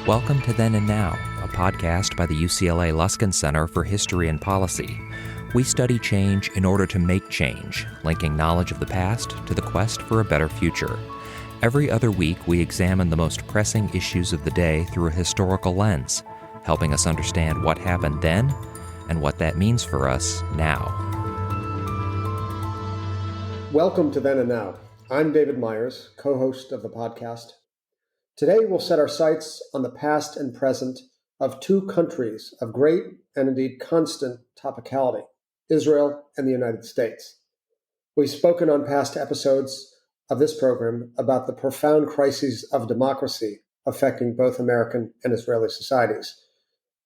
Welcome to Then and Now, a podcast by the UCLA Luskin Center for History and Policy. We study change in order to make change, linking knowledge of the past to the quest for a better future. Every other week, we examine the most pressing issues of the day through a historical lens, helping us understand what happened then and what that means for us now. Welcome to Then and Now. I'm David Myers, co-host of the podcast. Today, we'll set our sights on the past and present of two countries of great and indeed constant topicality, Israel and the United States. We've spoken on past episodes of this program about the profound crises of democracy affecting both American and Israeli societies.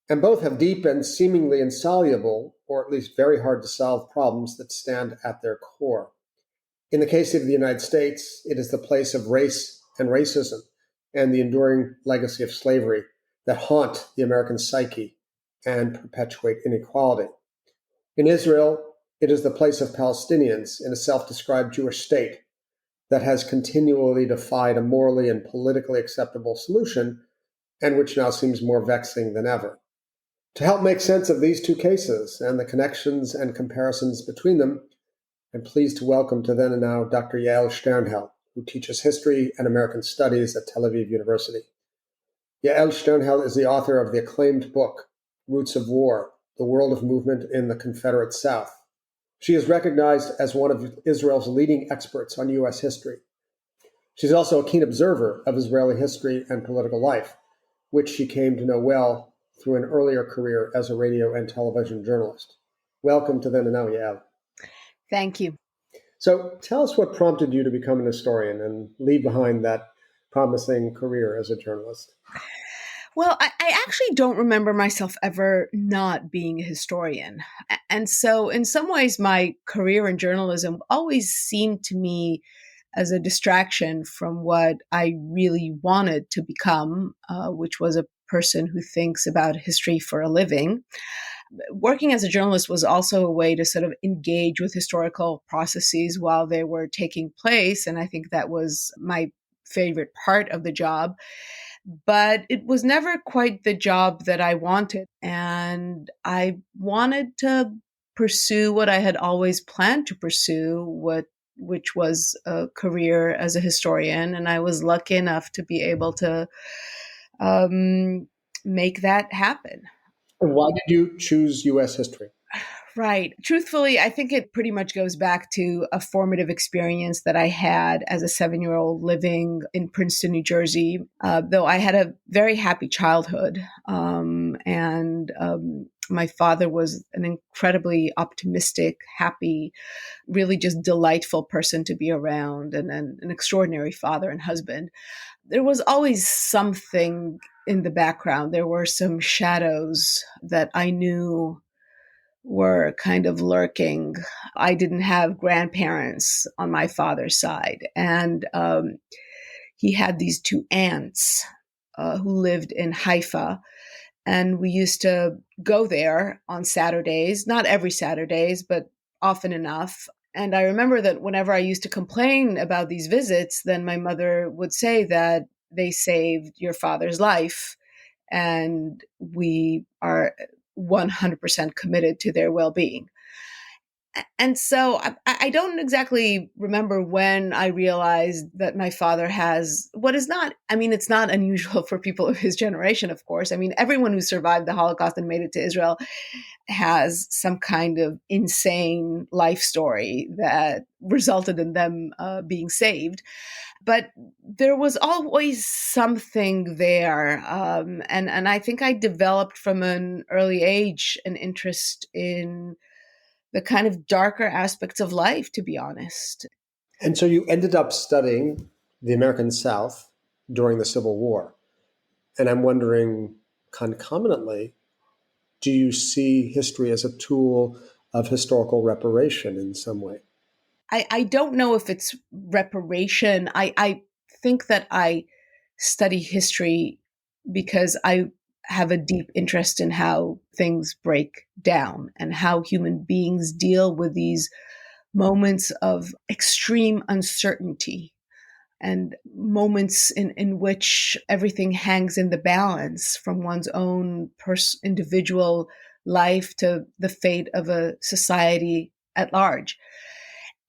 And both have deep and seemingly insoluble, or at least very hard to solve, problems that stand at their core. In the case of the United States, it is the place of race and racism and the enduring legacy of slavery that haunt the American psyche and perpetuate inequality. In Israel, it is the place of Palestinians in a self-described Jewish state that has continually defied a morally and politically acceptable solution, and which now seems more vexing than ever. To help make sense of these two cases and the connections and comparisons between them, I'm pleased to welcome to Then and Now Dr. Yael Sternhell, who teaches history and American studies at Tel Aviv University. Yael Sternhell is the author of the acclaimed book, Roots of War, The World of Movement in the Confederate South. She is recognized as one of Israel's leading experts on U.S. history. She's also a keen observer of Israeli history and political life, which she came to know well through an earlier career as a radio and television journalist. Welcome to Then and Now, Yael. Thank you. So tell us what prompted you to become an historian and leave behind that promising career as a journalist. Well, I actually don't remember myself ever not being a historian. And so in some ways, my career in journalism always seemed to me as a distraction from what I really wanted to become, which was a person who thinks about history for a living. Working as a journalist was also a way to sort of engage with historical processes while they were taking place. And I think that was my favorite part of the job. But it was never quite the job that I wanted. And I wanted to pursue what I had always planned to pursue, which was a career as a historian. And I was lucky enough to be able to make that happen. And why did you choose U.S. history? Right. Truthfully, I think it pretty much goes back to a formative experience that I had as a 7-year-old living in Princeton, New Jersey, though I had a very happy childhood. And my father was an incredibly optimistic, happy, really just delightful person to be around, and an extraordinary father and husband. There was always something in the background. There were some shadows that I knew were kind of lurking. I didn't have grandparents on my father's side. And he had these two aunts who lived in Haifa. And we used to go there on Saturdays, not every Saturdays, but often enough. And I remember that whenever I used to complain about these visits, then my mother would say that they saved your father's life, and we are 100% committed to their well-being. And so I don't exactly remember when I realized that my father has what is not, I mean, it's not unusual for people of his generation, of course. I mean, everyone who survived the Holocaust and made it to Israel has some kind of insane life story that resulted in them being saved. But there was always something there. And I think I developed from an early age an interest in the kind of darker aspects of life, to be honest. And so you ended up studying the American South during the Civil War. And I'm wondering, concomitantly, do you see history as a tool of historical reparation in some way? I don't know if it's reparation. I think that I study history because I have a deep interest in how things break down and how human beings deal with these moments of extreme uncertainty. and moments in which everything hangs in the balance, from one's own individual life to the fate of a society at large.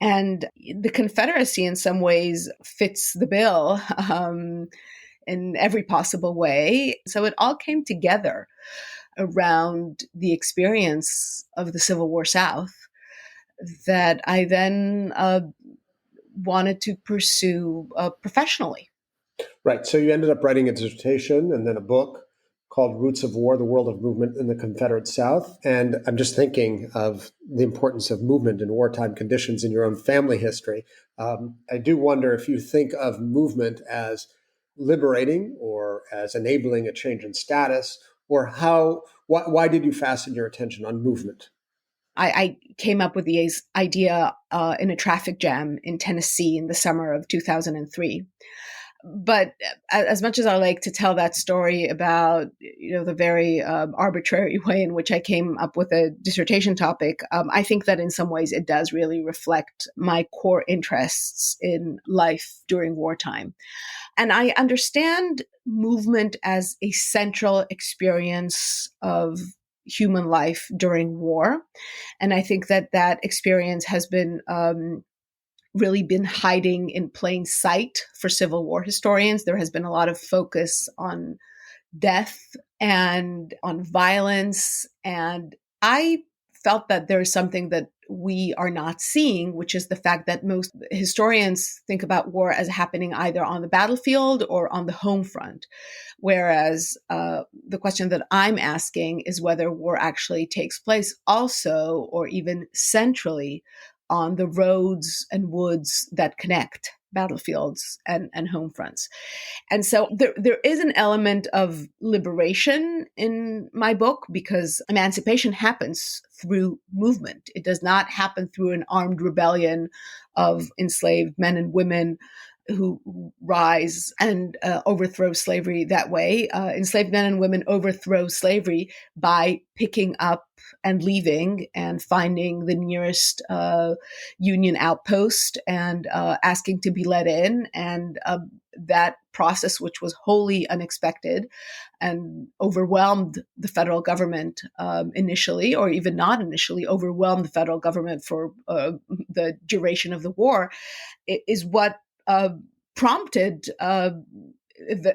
And the Confederacy, in some ways, fits the bill in every possible way. So it all came together around the experience of the Civil War South that I then wanted to pursue professionally. Right. So you ended up writing a dissertation and then a book called Roots of War, The World of Movement in the Confederate South. And I'm just thinking of the importance of movement in wartime conditions in your own family history. I do wonder if you think of movement as liberating or as enabling a change in status, or why did you fasten your attention on movement? I came up with the idea in a traffic jam in Tennessee in the summer of 2003. But as much as I like to tell that story about, the very arbitrary way in which I came up with a dissertation topic, I think that in some ways it does really reflect my core interests in life during wartime. And I understand movement as a central experience of human life during war. And I think that experience has been really been hiding in plain sight for Civil War historians. There has been a lot of focus on death and on violence. And I felt that there is something that we are not seeing, which is the fact that most historians think about war as happening either on the battlefield or on the home front. Whereas the question that I'm asking is whether war actually takes place also or even centrally on the roads and woods that connect battlefields and home fronts. And so there is an element of liberation in my book because emancipation happens through movement. It does not happen through an armed rebellion of enslaved men and women who rise and overthrow slavery that way. Enslaved men and women overthrow slavery by picking up and leaving and finding the nearest Union outpost and asking to be let in. And that process, which was wholly unexpected and overwhelmed the federal government initially, or even not initially, overwhelmed the federal government for the duration of the war, is what prompted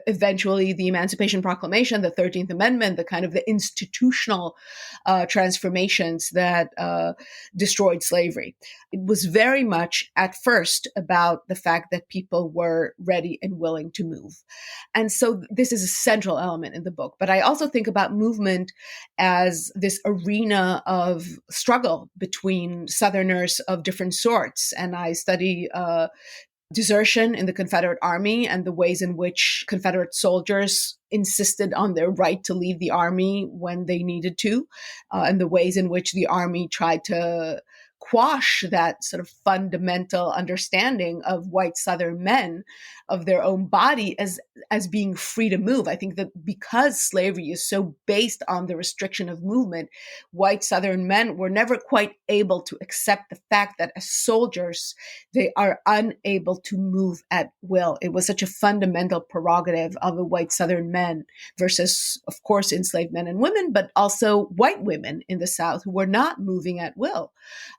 eventually the Emancipation Proclamation, the 13th Amendment, the kind of the institutional transformations that destroyed slavery. It was very much at first about the fact that people were ready and willing to move. And so this is a central element in the book. But I also think about movement as this arena of struggle between Southerners of different sorts. And I study desertion in the Confederate Army and the ways in which Confederate soldiers insisted on their right to leave the Army when they needed to, and the ways in which the Army tried to quash that sort of fundamental understanding of white Southern men of their own body as being free to move. I think that because slavery is so based on the restriction of movement, white Southern men were never quite able to accept the fact that as soldiers, they are unable to move at will. It was such a fundamental prerogative of the white Southern men versus, of course, enslaved men and women, but also white women in the South who were not moving at will.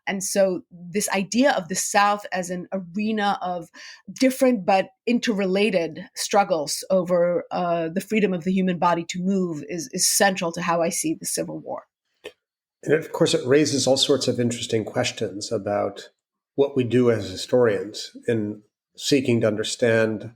And so this idea of the South as an arena of different but interrelated struggles over the freedom of the human body to move is central to how I see the Civil War. And of course, it raises all sorts of interesting questions about what we do as historians in seeking to understand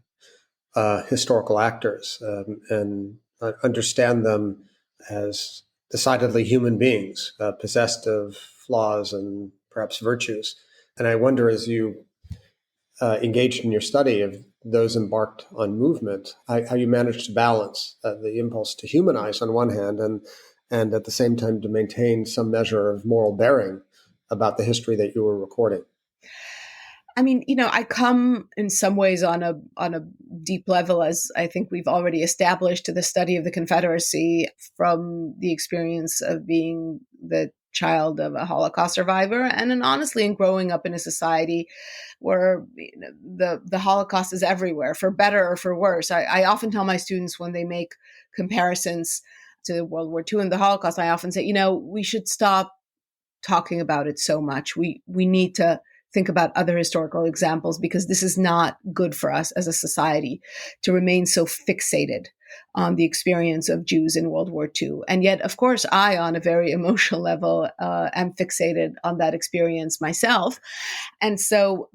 historical actors and understand them as decidedly human beings, possessed of flaws and perhaps virtues. And I wonder, as you engaged in your study of those embarked on movement, how you managed to balance the impulse to humanize on one hand and at the same time to maintain some measure of moral bearing about the history that you were recording. I mean, I come in some ways on a deep level, as I think we've already established, to the study of the Confederacy from the experience of being the child of a Holocaust survivor, and honestly, in growing up in a society where the Holocaust is everywhere, for better or for worse. I often tell my students when they make comparisons to World War II and the Holocaust, I often say, we should stop talking about it so much. We need to think about other historical examples, because this is not good for us as a society to remain so fixated on the experience of Jews in World War II. And yet, of course, I, on a very emotional level, am fixated on that experience myself. And so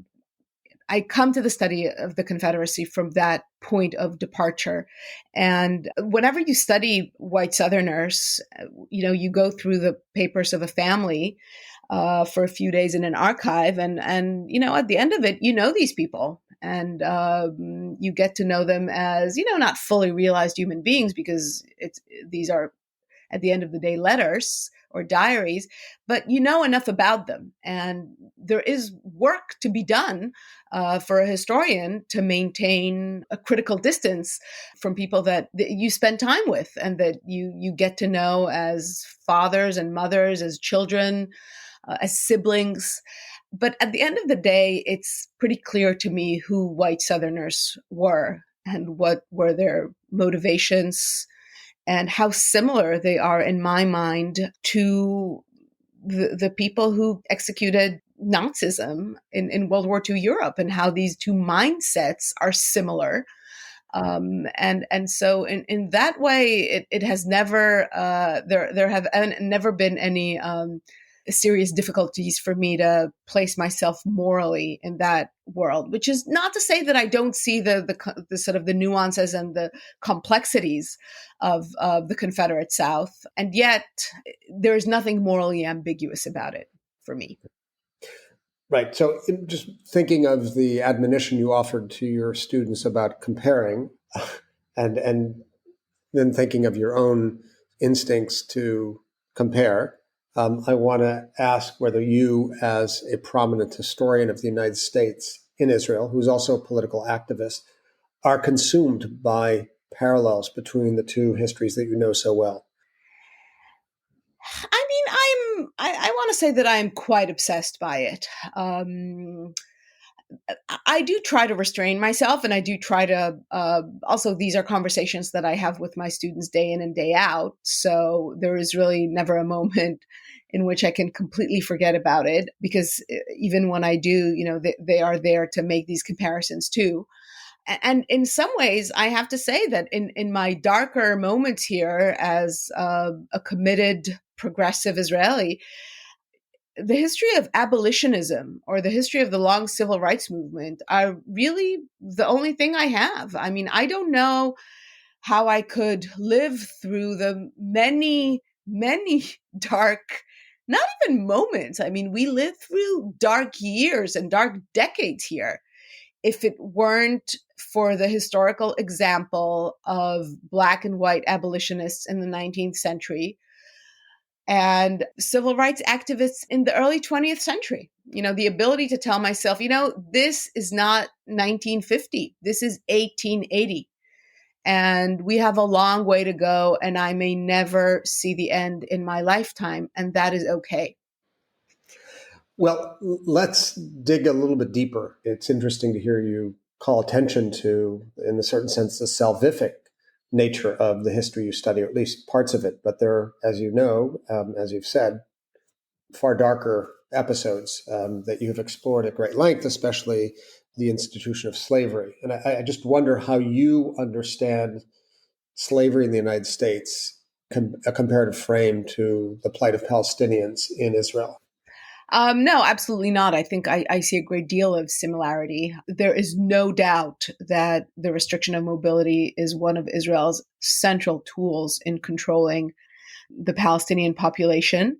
I come to the study of the Confederacy from that point of departure. And whenever you study white Southerners, you go through the papers of a family for a few days in an archive. And at the end of it, these people. And you get to know them as, not fully realized human beings, because these are, at the end of the day, letters or diaries, but enough about them. And there is work to be done for a historian to maintain a critical distance from people that you spend time with and that you get to know as fathers and mothers, as children, as siblings. But at the end of the day, it's pretty clear to me who white Southerners were and what were their motivations, and how similar they are, in my mind, to the people who executed Nazism in World War II Europe, and how these two mindsets are similar. And so in that way, it has never, there have never been any serious difficulties for me to place myself morally in that world, which is not to say that I don't see the sort of the nuances and the complexities of the Confederate South. And yet there's nothing morally ambiguous about it for me. Right. So just thinking of the admonition you offered to your students about comparing and then thinking of your own instincts to compare, I want to ask whether you, as a prominent historian of the United States in Israel, who's also a political activist, are consumed by parallels between the two histories that you know so well. I mean, I want to say that I'm quite obsessed by it. I do try to restrain myself, and I do try to, also, these are conversations that I have with my students day in and day out. So there is really never a moment in which I can completely forget about it, because even when I do, they are there to make these comparisons too. And in some ways, I have to say that in my darker moments here as a committed progressive Israeli, the history of abolitionism or the history of the long civil rights movement are really the only thing I have. I mean, I don't know how I could live through the many, many dark, not even moments. I mean, we lived through dark years and dark decades here, if it weren't for the historical example of Black and white abolitionists in the 19th century and civil rights activists in the early 20th century. The ability to tell myself, this is not 1950, this is 1880. And we have a long way to go, and I may never see the end in my lifetime, and that is okay. Well, let's dig a little bit deeper. It's interesting to hear you call attention to, in a certain sense, the salvific nature of the history you study, or at least parts of it. But there are, as you know, as you've said, far darker episodes that you have explored at great length, especially the institution of slavery. And I just wonder how you understand slavery in the United States, a comparative frame to the plight of Palestinians in Israel. No, absolutely not. I think I see a great deal of similarity. There is no doubt that the restriction of mobility is one of Israel's central tools in controlling the Palestinian population.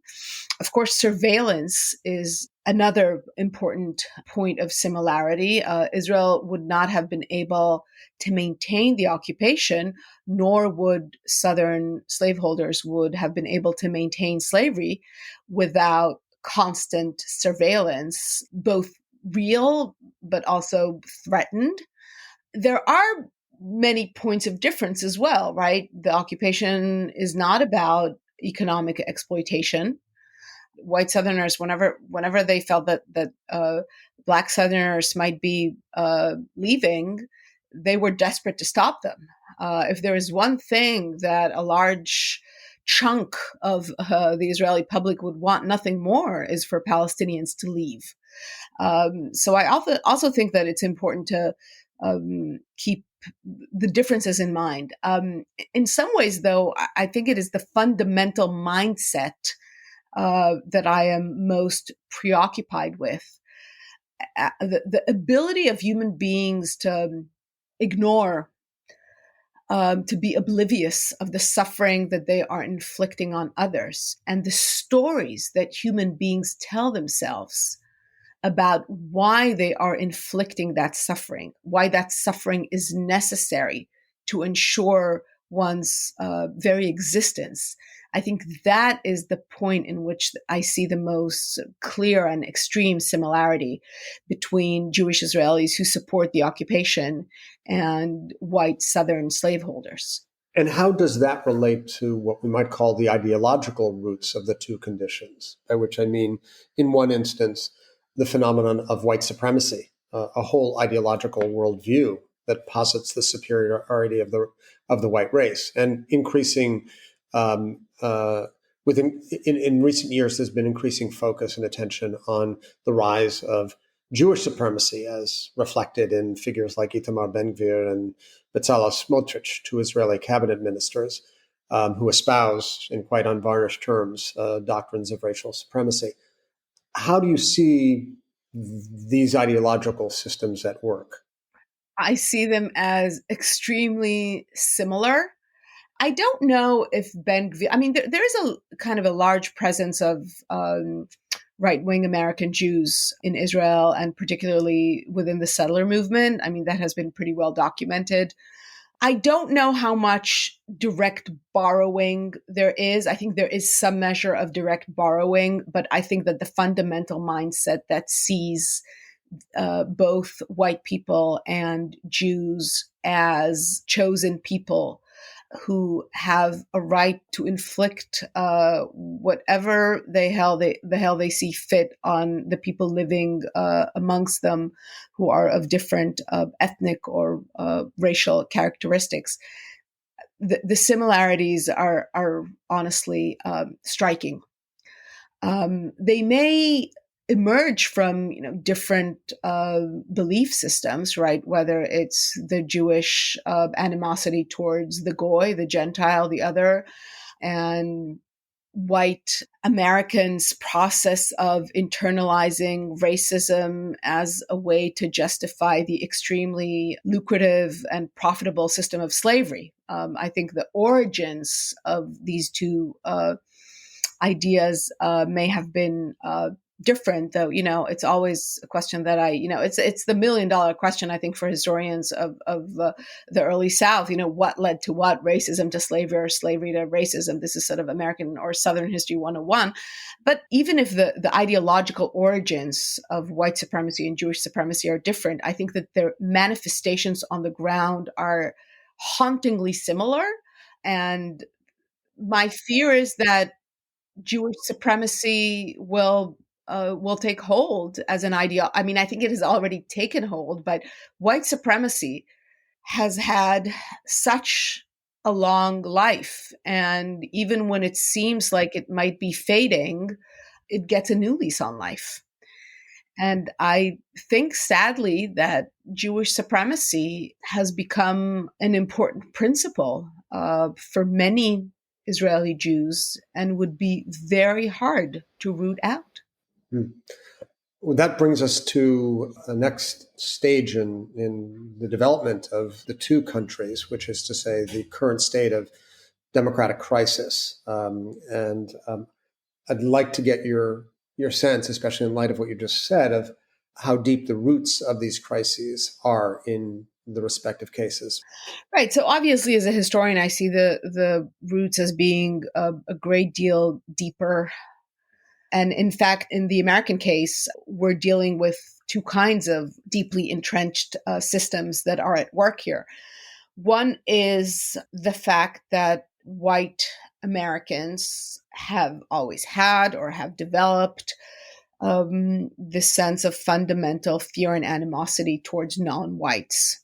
Of course, surveillance is another important point of similarity. Israel would not have been able to maintain the occupation, nor would Southern slaveholders would have been able to maintain slavery without constant surveillance, both real but also threatened. There are many points of difference as well, right? The occupation is not about economic exploitation. white Southerners, whenever they felt that Black Southerners might be leaving, they were desperate to stop them. If there is one thing that a large chunk of the Israeli public would want nothing more is for Palestinians to leave. So I also think that it's important to keep the differences in mind. In some ways, though, I think it is the fundamental mindset that I am most preoccupied with. The ability of human beings to ignore, to be oblivious of the suffering that they are inflicting on others, and the stories that human beings tell themselves about why they are inflicting that suffering, why that suffering is necessary to ensure one's very existence. I think that is the point in which I see the most clear and extreme similarity between Jewish Israelis who support the occupation and white Southern slaveholders. And how does that relate to what we might call the ideological roots of the two conditions? By which I mean, in one instance, the phenomenon of white supremacy, a whole ideological worldview that posits the superiority of the white race, and increasing in recent years, there's been increasing focus and attention on the rise of Jewish supremacy, as reflected in figures like Itamar Ben-Gvir and Bezalel Smotrich, two Israeli cabinet ministers, who espouse, in quite unvarnished terms, doctrines of racial supremacy. How do you see these ideological systems at work? I see them as extremely similar. I don't know if Ben-Gvir, I mean, there is a kind of a large presence of right-wing American Jews in Israel, and particularly within the settler movement. I mean, that has been pretty well documented. I don't know how much direct borrowing there is. I think there is some measure of direct borrowing, but I think that the fundamental mindset that sees both white people and Jews as chosen people who have a right to inflict whatever the hell they see fit on the people living amongst them who are of different ethnic or racial characteristics. The similarities are honestly striking. They may emerge from different belief systems, right? Whether it's the Jewish animosity towards the goy, the Gentile, the other, and white Americans' process of internalizing racism as a way to justify the extremely lucrative and profitable system of slavery. I think the origins of these two ideas may have been different, though. It's always a question that it's the $1 million question, I think, for historians of the early South. What led to what? Racism to slavery, or slavery to racism? This is sort of American or Southern history 101. But even if the ideological origins of white supremacy and Jewish supremacy are different, I think that their manifestations on the ground are hauntingly similar. And my fear is that Jewish supremacy will take hold as an idea. I mean, I think it has already taken hold, but white supremacy has had such a long life. And even when it seems like it might be fading, it gets a new lease on life. And I think, sadly, that Jewish supremacy has become an important principle for many Israeli Jews, and would be very hard to root out. Well, that brings us to the next stage in the development of the two countries, which is to say the current state of democratic crisis. I'd like to get your sense, especially in light of what you just said, of how deep the roots of these crises are in the respective cases. Right. So obviously, as a historian, I see the roots as being a great deal deeper. And in fact, in the American case, we're dealing with two kinds of deeply entrenched systems that are at work here. One is the fact that white Americans have always had or have developed this sense of fundamental fear and animosity towards non-whites.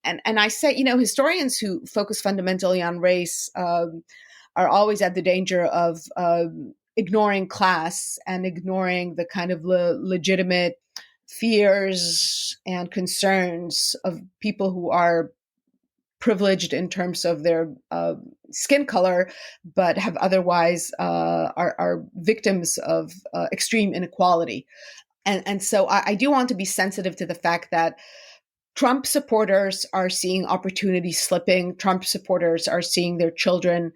And I say, historians who focus fundamentally on race are always at the danger of ignoring class and ignoring the kind of legitimate fears and concerns of people who are privileged in terms of their skin color, but have otherwise are victims of extreme inequality. And so I do want to be sensitive to the fact that Trump supporters are seeing opportunity slipping. Trump supporters are seeing their children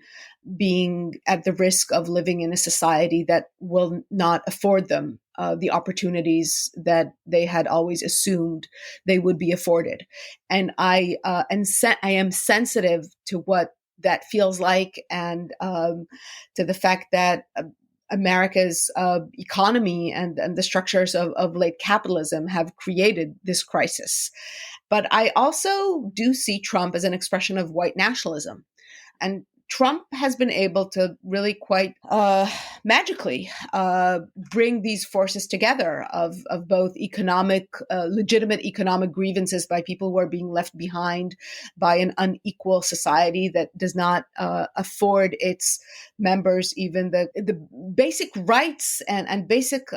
being at the risk of living in a society that will not afford them the opportunities that they had always assumed they would be afforded. And I am sensitive to what that feels like, and to the fact that America's economy and the structures of late capitalism have created this crisis. But I also do see Trump as an expression of white nationalism. And Trump has been able to really quite magically bring these forces together of both legitimate economic grievances by people who are being left behind by an unequal society that does not afford its members even the basic rights and basic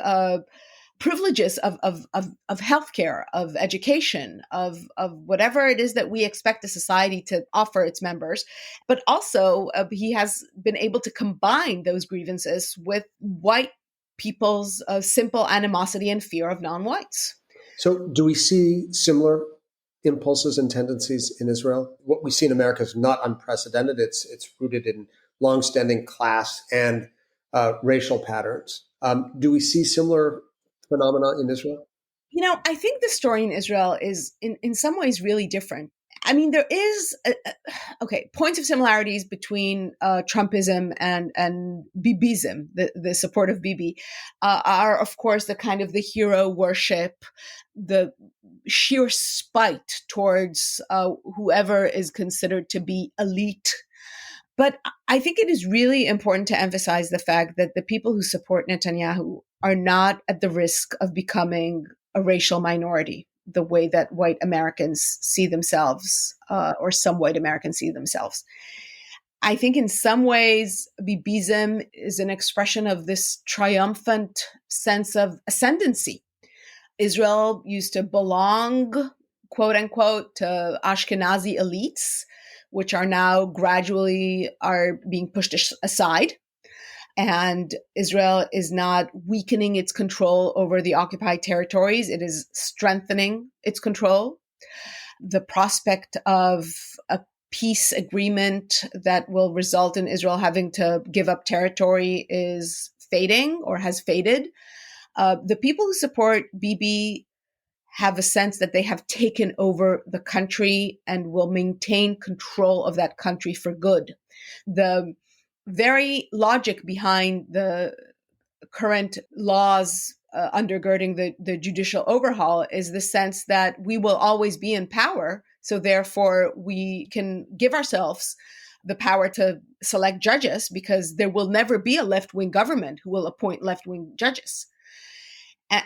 privileges of healthcare, of education, of whatever it is that we expect a society to offer its members. But also, he has been able to combine those grievances with white people's simple animosity and fear of non-whites. So do we see similar impulses and tendencies in Israel? What we see in America is not unprecedented. It's rooted in longstanding class and racial patterns. Do we see similar phenomena in Israel? I think the story in Israel is in some ways really different. I mean, there is points of similarities between Trumpism and Bibism. The support of Bibi are, of course, the kind of the hero worship, the sheer spite towards whoever is considered to be elite. But I think it is really important to emphasize the fact that the people who support Netanyahu are not at the risk of becoming a racial minority the way that white Americans see themselves, or some white Americans see themselves. I think in some ways, Bibism is an expression of this triumphant sense of ascendancy. Israel used to belong, quote unquote, to Ashkenazi elites, which are now gradually are being pushed aside. And Israel is not weakening its control over the occupied territories. It is strengthening its control. The prospect of a peace agreement that will result in Israel having to give up territory is fading or has faded. The people who support Bibi have a sense that they have taken over the country and will maintain control of that country for good. The very logic behind the current laws undergirding the judicial overhaul is the sense that we will always be in power. So therefore, we can give ourselves the power to select judges because there will never be a left-wing government who will appoint left-wing judges.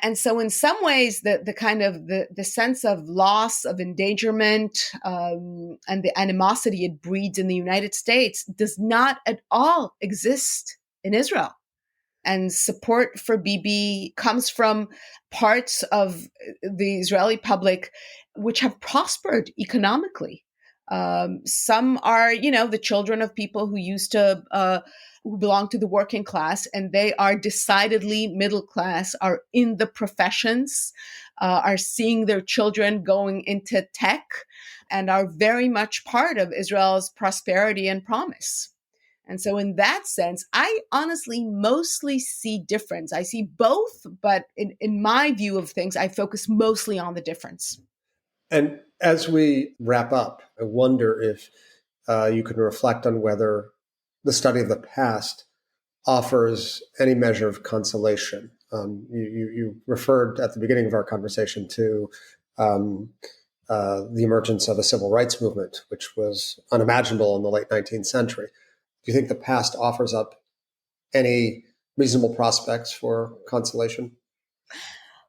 And so in some ways, the kind of the sense of loss, of endangerment, and the animosity it breeds in the United States does not at all exist in Israel. And support for Bibi comes from parts of the Israeli public which have prospered economically. Some are, the children of people who used to who belong to the working class, and they are decidedly middle class, are in the professions, are seeing their children going into tech, and are very much part of Israel's prosperity and promise. And so in that sense, I honestly mostly see difference. I see both, but in my view of things, I focus mostly on the difference. And as we wrap up, I wonder if you can reflect on whether the study of the past offers any measure of consolation. You referred at the beginning of our conversation to the emergence of a civil rights movement, which was unimaginable in the late 19th century. Do you think the past offers up any reasonable prospects for consolation?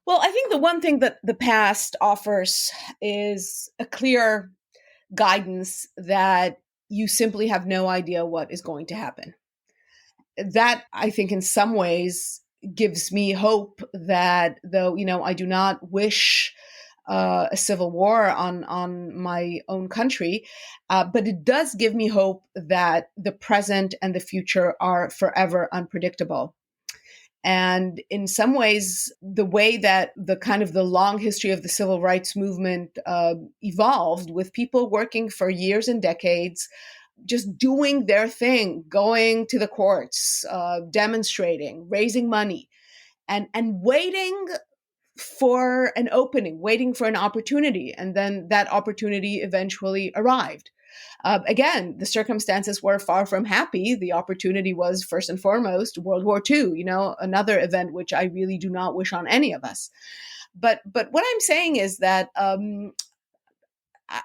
Well, I think the one thing that the past offers is a clear guidance that you simply have no idea what is going to happen. That, I think, in some ways gives me hope that though, I do not wish a civil war on my own country, but it does give me hope that the present and the future are forever unpredictable. And in some ways, the way that the long history of the civil rights movement evolved, with people working for years and decades, just doing their thing, going to the courts, demonstrating, raising money, and waiting for an opening, waiting for an opportunity. And then that opportunity eventually arrived. Again, the circumstances were far from happy. The opportunity was, first and foremost, World War II, another event which I really do not wish on any of us. But what I'm saying is that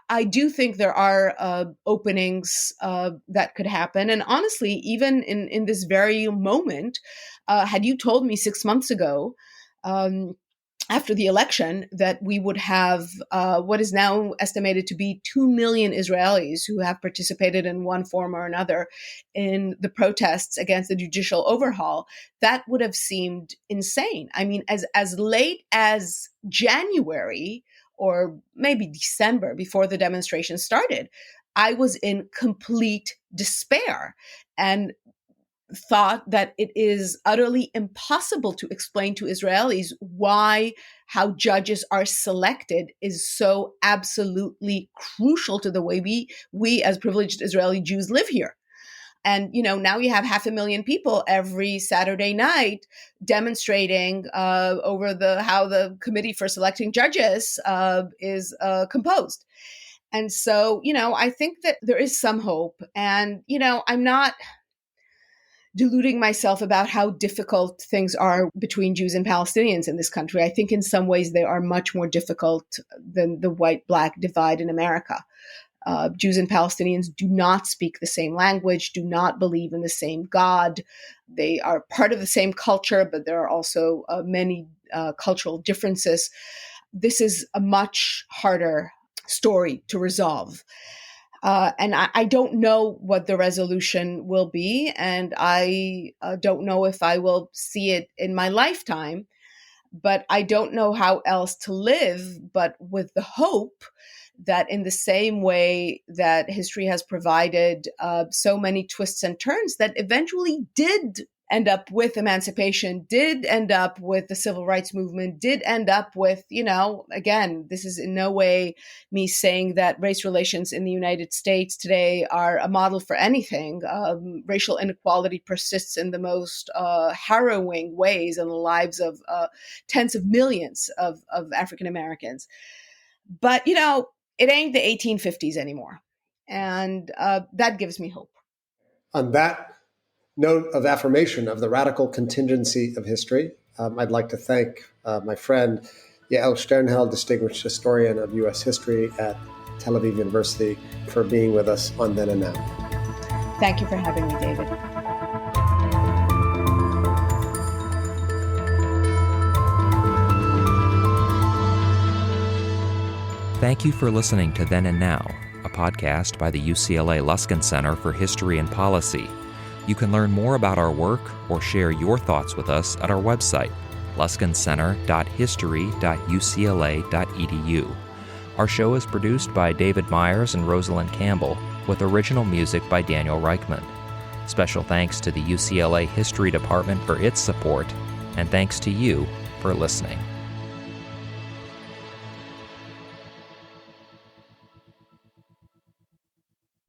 I do think there are openings that could happen. And honestly, even in this very moment, had you told me 6 months ago, after the election, that we would have what is now estimated to be 2 million Israelis who have participated in one form or another in the protests against the judicial overhaul, that would have seemed insane. I mean, as late as January or maybe December, before the demonstration started, I was in complete despair and thought that it is utterly impossible to explain to Israelis how judges are selected is so absolutely crucial to the way we as privileged Israeli Jews live here. And, now you have 500,000 people every Saturday night demonstrating over how the committee for selecting judges is composed. And so, I think that there is some hope. And, I'm not deluding myself about how difficult things are between Jews and Palestinians in this country. I think in some ways they are much more difficult than the white-black divide in America. Jews and Palestinians do not speak the same language, do not believe in the same God. They are part of the same culture, but there are also many cultural differences. This is a much harder story to resolve. And I don't know what the resolution will be, and I don't know if I will see it in my lifetime, but I don't know how else to live but with the hope that in the same way that history has provided so many twists and turns that eventually did end up with emancipation, did end up with the civil rights movement, did end up with, again, this is in no way me saying that race relations in the United States today are a model for anything. Racial inequality persists in the most harrowing ways in the lives of tens of millions of African Americans. But, it ain't the 1850s anymore. And that gives me hope. On that note of affirmation of the radical contingency of history, I'd like to thank my friend Yael Sternhell, distinguished historian of U.S. history at Tel Aviv University, for being with us on Then and Now. Thank you for having me, David. Thank you for listening to Then and Now, a podcast by the UCLA Luskin Center for History and Policy. You can learn more about our work or share your thoughts with us at our website, luskincenter.history.ucla.edu. Our show is produced by David Myers and Rosalind Campbell, with original music by Daniel Reichman. Special thanks to the UCLA History Department for its support, and thanks to you for listening.